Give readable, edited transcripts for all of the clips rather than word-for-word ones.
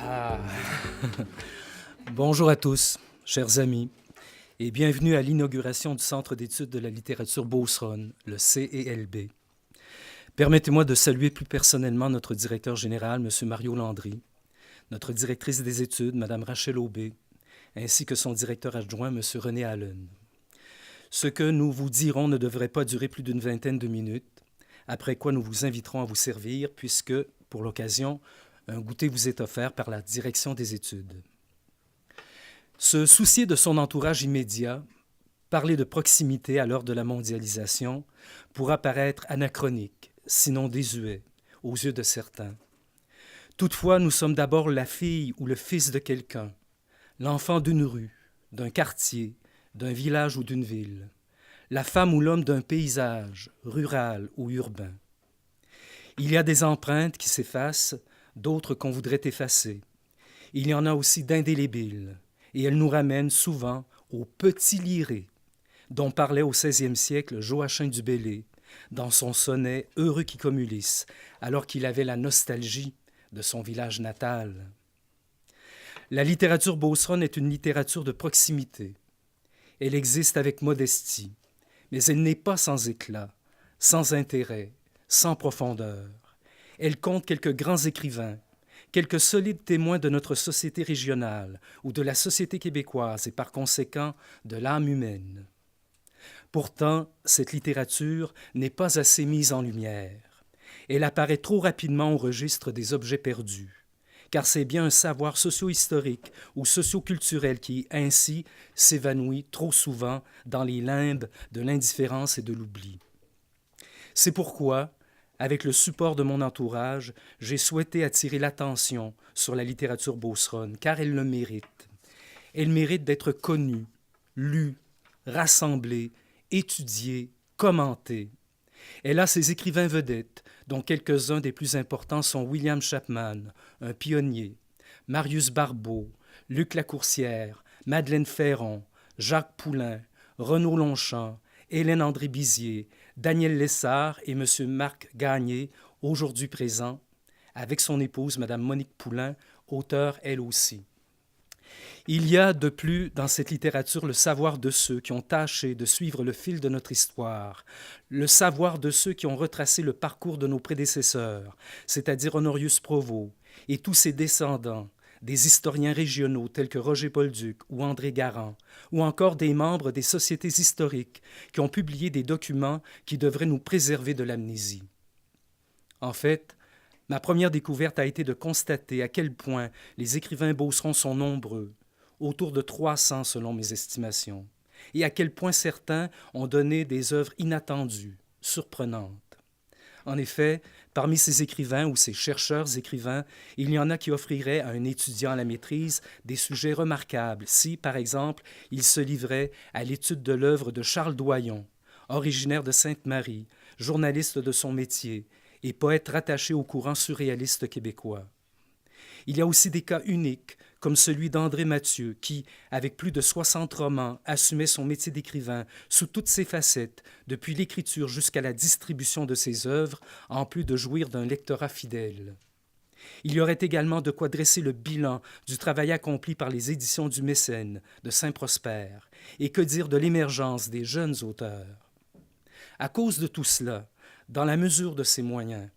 Ah. Bonjour à tous, chers amis, et bienvenue à l'inauguration du Centre d'études de la littérature Beauceronne, le CELB. Permettez-moi de saluer plus personnellement notre directeur général, M. Mario Landry, notre directrice des études, Mme Rachel Aubé, ainsi que son directeur adjoint, M. René Allen. Ce que nous vous dirons ne devrait pas durer plus d'une vingtaine de minutes, après quoi nous vous inviterons à vous servir, puisque, pour l'occasion, un goûter vous est offert par la direction des études. Se soucier de son entourage immédiat, parler de proximité à l'heure de la mondialisation, pourra paraître anachronique, sinon désuet, aux yeux de certains. Toutefois, nous sommes d'abord la fille ou le fils de quelqu'un, l'enfant d'une rue, d'un quartier, d'un village ou d'une ville, la femme ou l'homme d'un paysage, rural ou urbain. Il y a des empreintes qui s'effacent, d'autres qu'on voudrait effacer. Il y en a aussi d'indélébiles, et elles nous ramènent souvent au petit liré, dont parlait au XVIe siècle Joachim du Bellay, dans son sonnet « Heureux qui comme Ulysse », alors qu'il avait la nostalgie de son village natal. La littérature beauceronne est une littérature de proximité. Elle existe avec modestie, mais elle n'est pas sans éclat, sans intérêt, sans profondeur. Elle compte quelques grands écrivains, quelques solides témoins de notre société régionale ou de la société québécoise et par conséquent de l'âme humaine. Pourtant, cette littérature n'est pas assez mise en lumière. Elle apparaît trop rapidement au registre des objets perdus, car c'est bien un savoir socio-historique ou socio-culturel qui, ainsi, s'évanouit trop souvent dans les limbes de l'indifférence et de l'oubli. C'est pourquoi, avec le support de mon entourage, j'ai souhaité attirer l'attention sur la littérature beauceronne, car elle le mérite. Elle mérite d'être connue, lue, rassemblée, étudiée, commentée. Elle a ses écrivains vedettes, dont quelques-uns des plus importants sont William Chapman, un pionnier, Marius Barbeau, Luc Lacourcière, Madeleine Ferron, Jacques Poulain, Renaud Longchamp, Hélène André-Bizier, Daniel Lessard et M. Marc Gagné, aujourd'hui présents, avec son épouse, Mme Monique Poulain, auteure elle aussi. Il y a de plus dans cette littérature le savoir de ceux qui ont tâché de suivre le fil de notre histoire, le savoir de ceux qui ont retracé le parcours de nos prédécesseurs, c'est-à-dire Honorius Provost et tous ses descendants, des historiens régionaux tels que Roger Bolduc ou André Garand, ou encore des membres des sociétés historiques qui ont publié des documents qui devraient nous préserver de l'amnésie. En fait, ma première découverte a été de constater à quel point les écrivains beaucerons sont nombreux, autour de 300 selon mes estimations, et à quel point certains ont donné des œuvres inattendues, surprenantes. En effet, parmi ces écrivains ou ces chercheurs écrivains, il y en a qui offriraient à un étudiant à la maîtrise des sujets remarquables si, par exemple, il se livrait à l'étude de l'œuvre de Charles Doyon, originaire de Sainte-Marie, journaliste de son métier et poète rattaché au courant surréaliste québécois. Il y a aussi des cas uniques, comme celui d'André Mathieu, qui, avec plus de 60 romans, assumait son métier d'écrivain sous toutes ses facettes, depuis l'écriture jusqu'à la distribution de ses œuvres, en plus de jouir d'un lectorat fidèle. Il y aurait également de quoi dresser le bilan du travail accompli par les éditions du Mécène, de Saint-Prosper, et que dire de l'émergence des jeunes auteurs. À cause de tout cela, dans la mesure de ses moyens,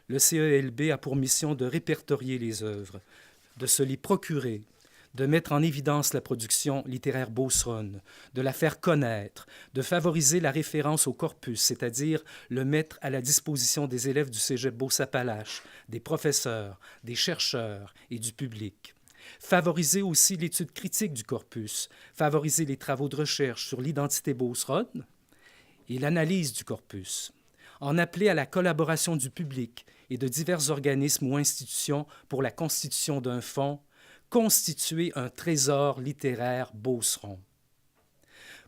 le CELB a pour mission de répertorier les œuvres, de se les procurer, de mettre en évidence la production littéraire beauceronne, de la faire connaître, de favoriser la référence au corpus, c'est-à-dire le mettre à la disposition des élèves du cégep Beauce-Appalaches, des professeurs, des chercheurs et du public. Favoriser aussi l'étude critique du corpus, favoriser les travaux de recherche sur l'identité beauceronne et l'analyse du corpus. En appeler à la collaboration du public et de divers organismes ou institutions pour la constitution d'un fonds, constituer un trésor littéraire beauceron.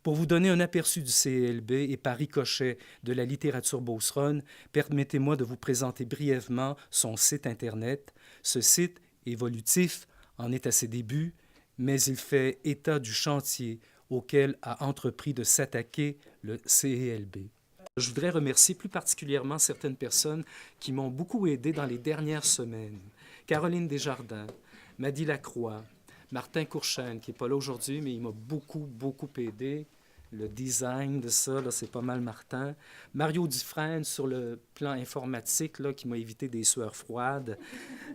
Pour vous donner un aperçu du CELB et par ricochet de la littérature beauceronne, permettez-moi de vous présenter brièvement son site Internet. Ce site, évolutif, en est à ses débuts, mais il fait état du chantier auquel a entrepris de s'attaquer le CELB. Je voudrais remercier plus particulièrement certaines personnes qui m'ont beaucoup aidé dans les dernières semaines. Caroline Desjardins, Mady Lacroix, Martin Courchaine, qui n'est pas là aujourd'hui, mais il m'a beaucoup aidé. Le design de ça, là, c'est pas mal Martin. Mario Dufresne sur le plan informatique, là, qui m'a évité des sueurs froides.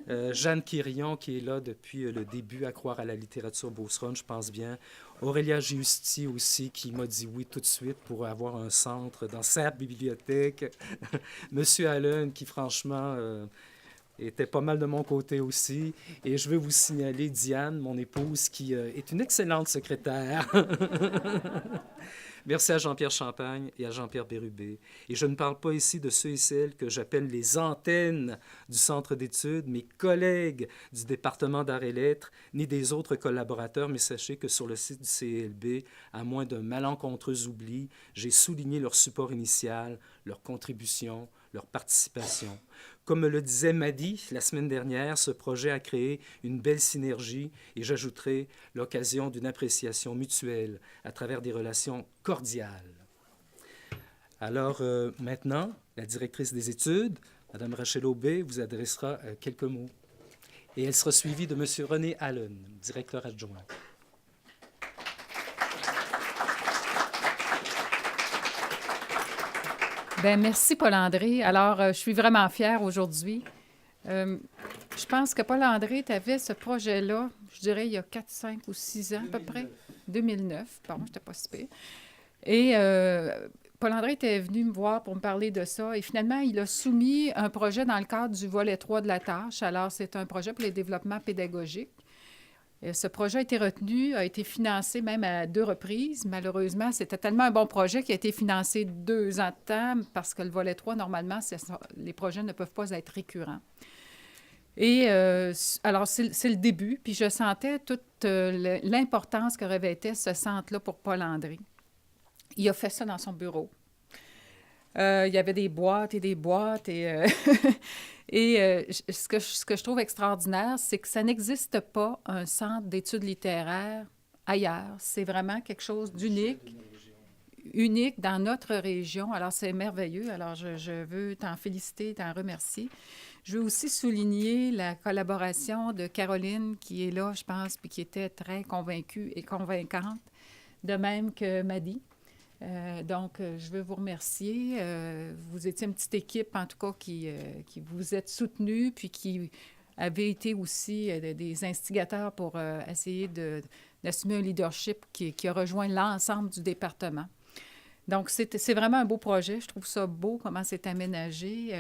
Jeanne Quirion, qui est là depuis le début, à croire à la littérature Beauceronne, je pense bien. Aurélia Giusti aussi, qui m'a dit oui tout de suite pour avoir un centre dans sa bibliothèque. Monsieur Allen, qui franchement était pas mal de mon côté aussi. Et je veux vous signaler Diane, mon épouse, qui est une excellente secrétaire. Merci à Jean-Pierre Champagne et à Jean-Pierre Bérubé. Et je ne parle pas ici de ceux et celles que j'appelle les antennes du centre d'études, mes collègues du département d'arts et lettres, ni des autres collaborateurs, mais sachez que sur le site du CLB, à moins d'un malencontreux oubli, j'ai souligné leur support initial, leur contribution, leur participation. Comme me le disait Mady la semaine dernière, ce projet a créé une belle synergie et j'ajouterai l'occasion d'une appréciation mutuelle à travers des relations cordiales. Alors maintenant, la directrice des études, Mme Rachel Aubé, vous adressera quelques mots. Et elle sera suivie de M. René Allen, directeur adjoint. Bien, merci, Paul-André. Alors, je suis vraiment fière aujourd'hui. Je pense que Paul-André, tu avais ce projet-là, je dirais, il y a 4, 5 ou 6 ans à peu près. 2009. Bon, je n'étais pas si pire. Et Paul-André était venu me voir pour me parler de ça. Et finalement, il a soumis un projet dans le cadre du volet 3 de la tâche. Alors, c'est un projet pour les développements pédagogiques. Ce projet a été retenu, a été financé même à 2 reprises. Malheureusement, c'était tellement un bon projet qu'il a été financé 2 ans de temps parce que le volet 3, normalement, les projets ne peuvent pas être récurrents. Et alors, c'est le début. Puis je sentais toute l'importance que revêtait ce centre-là pour Paul-André. Il a fait ça dans son bureau. Il y avait des boîtes et des boîtes. Et, ce que je trouve extraordinaire, c'est que ça n'existe pas un centre d'études littéraires ailleurs. C'est vraiment quelque chose unique dans notre région. Alors, c'est merveilleux. Alors, je veux t'en féliciter, t'en remercier. Je veux aussi souligner la collaboration de Caroline, qui est là, je pense, puis qui était très convaincue et convaincante, de même que Mady. Donc, je veux vous remercier. Vous étiez une petite équipe, en tout cas, qui vous êtes soutenus, puis qui avez été aussi des instigateurs pour essayer d'assumer un leadership qui a rejoint l'ensemble du département. Donc, c'est vraiment un beau projet. Je trouve ça beau, comment c'est aménagé.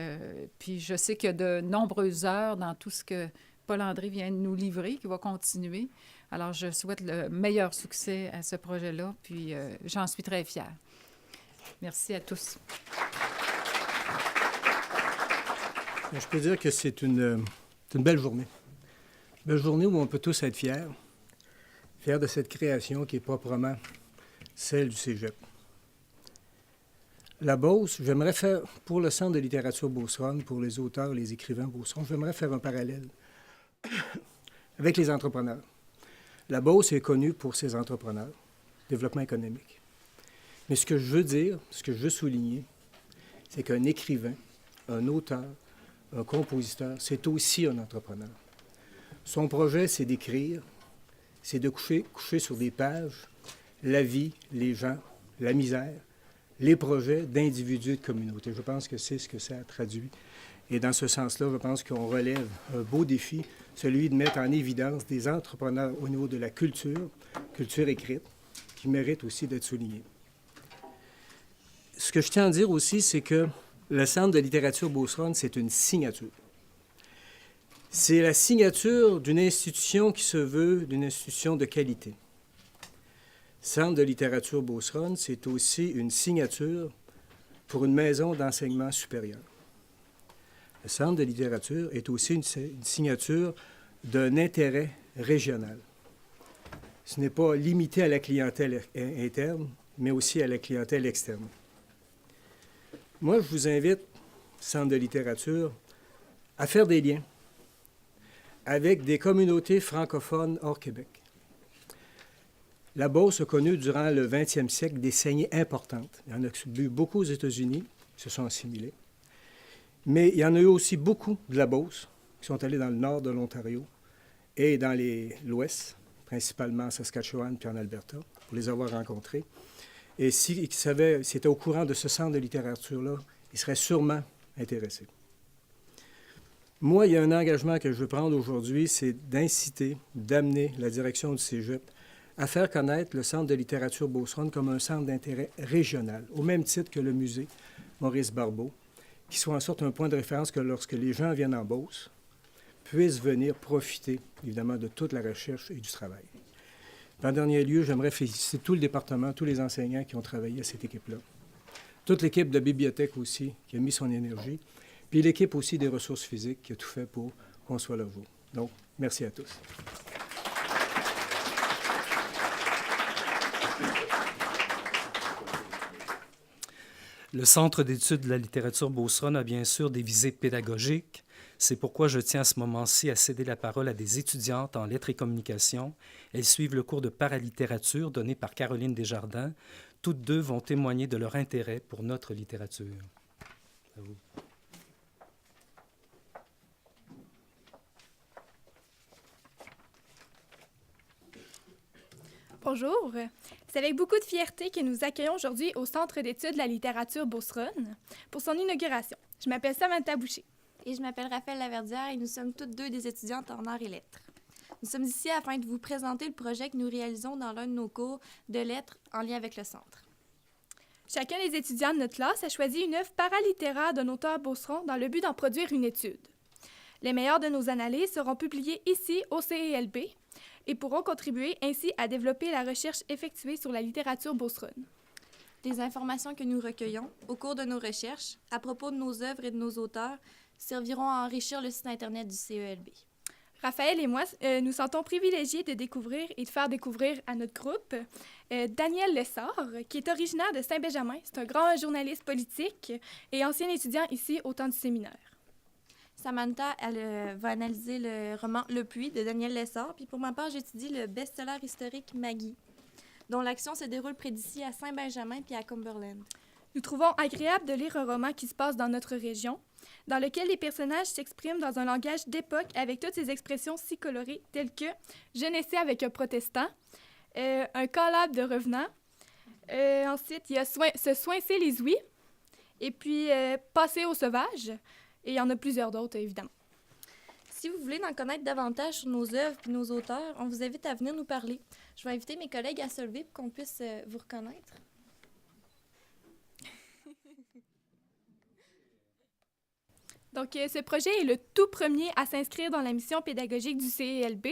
Puis, je sais qu'il y a de nombreuses heures dans tout ce que Paul-André vient de nous livrer, qui va continuer. Alors, je souhaite le meilleur succès à ce projet-là, puis j'en suis très fière. Merci à tous. Je peux dire que c'est une belle journée. Une belle journée où on peut tous être fiers. Fiers de cette création qui est proprement celle du Cégep. La Beauce, j'aimerais faire, pour le Centre de littérature Beauceronne, pour les auteurs, les écrivains Beauceronne, j'aimerais faire un parallèle avec les entrepreneurs. La Beauce est connue pour ses entrepreneurs, développement économique. Mais ce que je veux dire, ce que je veux souligner, c'est qu'un écrivain, un auteur, un compositeur, c'est aussi un entrepreneur. Son projet, c'est d'écrire, c'est de coucher sur des pages la vie, les gens, la misère, les projets d'individus et de communautés. Je pense que c'est ce que ça traduit. Et dans ce sens-là, je pense qu'on relève un beau défi, celui de mettre en évidence des entrepreneurs au niveau de la culture écrite, qui mérite aussi d'être soulignée. Ce que je tiens à dire aussi, c'est que le Centre de littérature Beauceronne, c'est une signature. C'est la signature d'une institution qui se veut d'une institution de qualité. Centre de littérature Beauceronne, c'est aussi une signature pour une maison d'enseignement supérieur. Le Centre de littérature est aussi une signature d'un intérêt régional. Ce n'est pas limité à la clientèle interne, mais aussi à la clientèle externe. Moi, je vous invite, Centre de littérature, à faire des liens avec des communautés francophones hors Québec. La Beauce a connu durant le 20e siècle des saignées importantes. Il y en a eu beaucoup aux États-Unis, qui se sont assimilés. Mais il y en a eu aussi beaucoup de la Beauce, qui sont allés dans le nord de l'Ontario et dans l'Ouest, principalement en Saskatchewan puis en Alberta, pour les avoir rencontrés. Et s'ils étaient au courant de ce centre de littérature-là, ils seraient sûrement intéressés. Moi, il y a un engagement que je veux prendre aujourd'hui, c'est d'inciter, d'amener la direction du Cégep à faire connaître le Centre de littérature Beauceronne comme un centre d'intérêt régional, au même titre que le musée Maurice Barbeau, qui soit en sorte un point de référence que lorsque les gens viennent en Beauce, puissent venir profiter, évidemment, de toute la recherche et du travail. En dernier lieu, j'aimerais féliciter tout le département, tous les enseignants qui ont travaillé à cette équipe-là. Toute l'équipe de bibliothèque aussi, qui a mis son énergie, puis l'équipe aussi des ressources physiques qui a tout fait pour qu'on soit là jour. Donc, merci à tous. Le Centre d'études de la littérature Beauceronne a bien sûr des visées pédagogiques. C'est pourquoi je tiens à ce moment-ci à céder la parole à des étudiantes en lettres et communications. Elles suivent le cours de paralittérature donné par Caroline Desjardins. Toutes deux vont témoigner de leur intérêt pour notre littérature. À vous. Bonjour, c'est avec beaucoup de fierté que nous accueillons aujourd'hui au Centre d'études de la littérature Beauceronne pour son inauguration. Je m'appelle Samantha Boucher. Et je m'appelle Raphaël Laverdière et nous sommes toutes deux des étudiantes en arts et lettres. Nous sommes ici afin de vous présenter le projet que nous réalisons dans l'un de nos cours de lettres en lien avec le centre. Chacun des étudiants de notre classe a choisi une œuvre paralittéraire d'un auteur beauceron dans le but d'en produire une étude. Les meilleures de nos analyses seront publiées ici au CELB et pourront contribuer ainsi à développer la recherche effectuée sur la littérature beauceronne. Les informations que nous recueillons au cours de nos recherches à propos de nos œuvres et de nos auteurs serviront à enrichir le site Internet du CELB. Raphaël et moi, nous sentons privilégiés de découvrir et de faire découvrir à notre groupe Daniel Lessard, qui est originaire de Saint-Benjamin. C'est un grand journaliste politique et ancien étudiant ici au temps du séminaire. Samantha, elle va analyser le roman Le Puits de Daniel Lessard, puis pour ma part, j'étudie le best-seller historique Maggie, dont l'action se déroule près d'ici à Saint-Benjamin puis à Cumberland. Nous trouvons agréable de lire un roman qui se passe dans notre région, dans lequel les personnages s'expriment dans un langage d'époque avec toutes ces expressions si colorées telles que « je naissais avec un protestant », un collab de revenants, ensuite il y a se soincer les ouïes, et puis passer au sauvage, et il y en a plusieurs d'autres évidemment. Si vous voulez en connaître davantage sur nos œuvres et nos auteurs, on vous invite à venir nous parler. Je vais inviter mes collègues à se lever pour qu'on puisse vous reconnaître. Donc, ce projet est le tout premier à s'inscrire dans la mission pédagogique du CELB.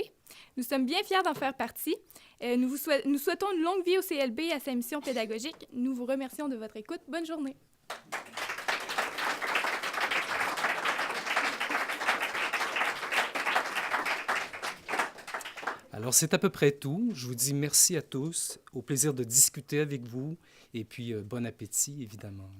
Nous sommes bien fiers d'en faire partie. Nous souhaitons une longue vie au CELB et à sa mission pédagogique. Nous vous remercions de votre écoute. Bonne journée. Alors, c'est à peu près tout. Je vous dis merci à tous. Au plaisir de discuter avec vous. Et puis, bon appétit, évidemment.